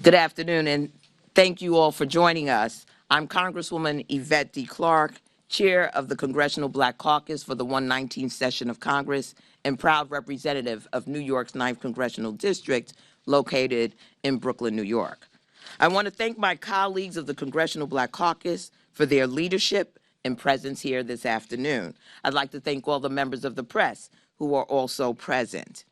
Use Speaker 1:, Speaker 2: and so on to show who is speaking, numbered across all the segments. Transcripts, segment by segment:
Speaker 1: Good afternoon, and thank you all for joining us. I'm Congresswoman Yvette Clarke, Chair of the Congressional Black Caucus for the 119th session of Congress and proud representative of New York's 9th Congressional District, located in Brooklyn, New York. I want to thank my colleagues of the Congressional Black Caucus for their leadership and presence here this afternoon. I'd like to thank all the members of the press who are also present.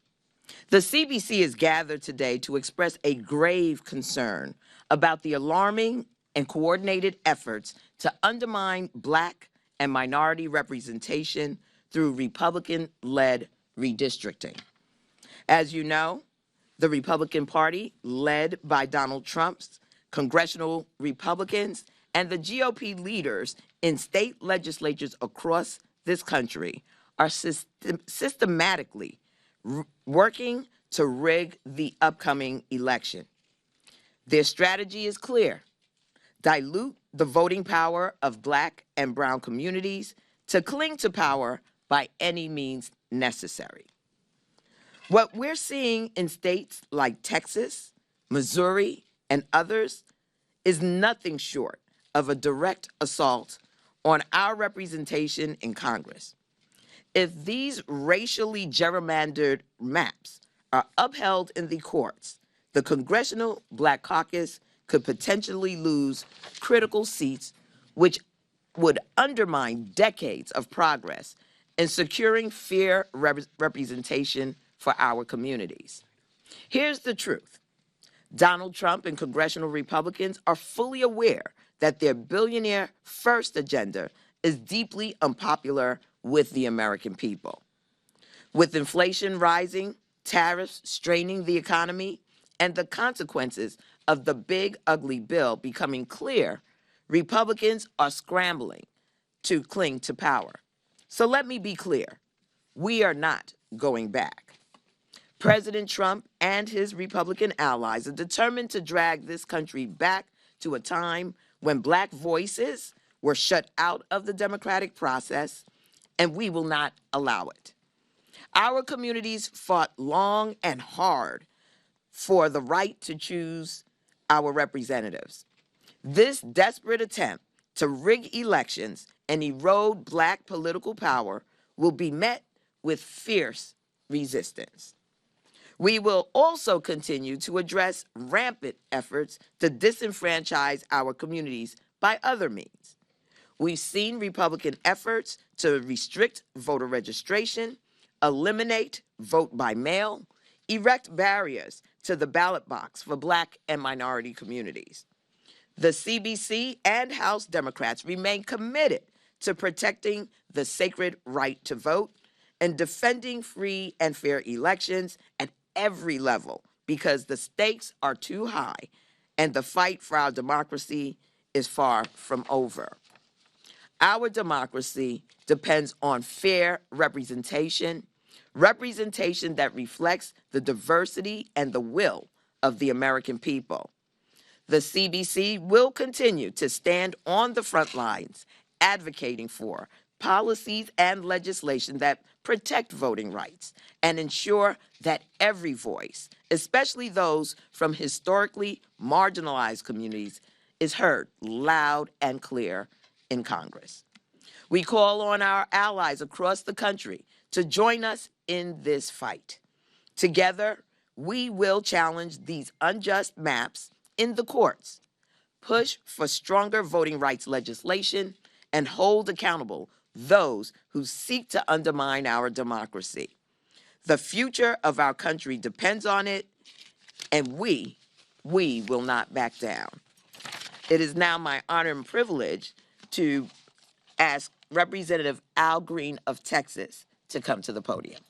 Speaker 1: The CBC is gathered today to express a grave concern about the alarming and coordinated efforts to undermine Black and minority representation through Republican-led redistricting. As you know, the Republican Party, led by Donald Trump's congressional Republicans and the GOP leaders in state legislatures across this country, are systematically working to rig the upcoming election. Their strategy is clear: dilute the voting power of Black and brown communities to cling to power by any means necessary. What we're seeing in states like Texas, Missouri, and others is nothing short of a direct assault on our representation in Congress. If these racially gerrymandered maps are upheld in the courts, the Congressional Black Caucus could potentially lose critical seats, which would undermine decades of progress in securing fair representation for our communities. Here's the truth. Donald Trump and congressional Republicans are fully aware that their billionaire first agenda is deeply unpopular with the American people. With inflation rising, tariffs straining the economy, and the consequences of the big ugly bill becoming clear, Republicans are scrambling to cling to power. So let me be clear, we are not going back. President Trump and his Republican allies are determined to drag this country back to a time when Black voices were shut out of the democratic process, and we will not allow it. Our communities fought long and hard for the right to choose our representatives. This desperate attempt to rig elections and erode Black political power will be met with fierce resistance. We will also continue to address rampant efforts to disenfranchise our communities by other means. We've seen Republican efforts to restrict voter registration, eliminate vote by mail, erect barriers to the ballot box for Black and minority communities. The CBC and House Democrats remain committed to protecting the sacred right to vote and defending free and fair elections at every level, because the stakes are too high and the fight for our democracy is far from over. Our democracy depends on fair representation, representation that reflects the diversity and the will of the American people. The CBC will continue to stand on the front lines, advocating for policies and legislation that protect voting rights and ensure that every voice, especially those from historically marginalized communities, is heard loud and clear in Congress. We call on our allies across the country to join us in this fight. Together, we will challenge these unjust maps in the courts, push for stronger voting rights legislation, and hold accountable those who seek to undermine our democracy. The future of our country depends on it, and we will not back down. It is now my honor and privilege to ask Representative Al Green of Texas to come to the podium.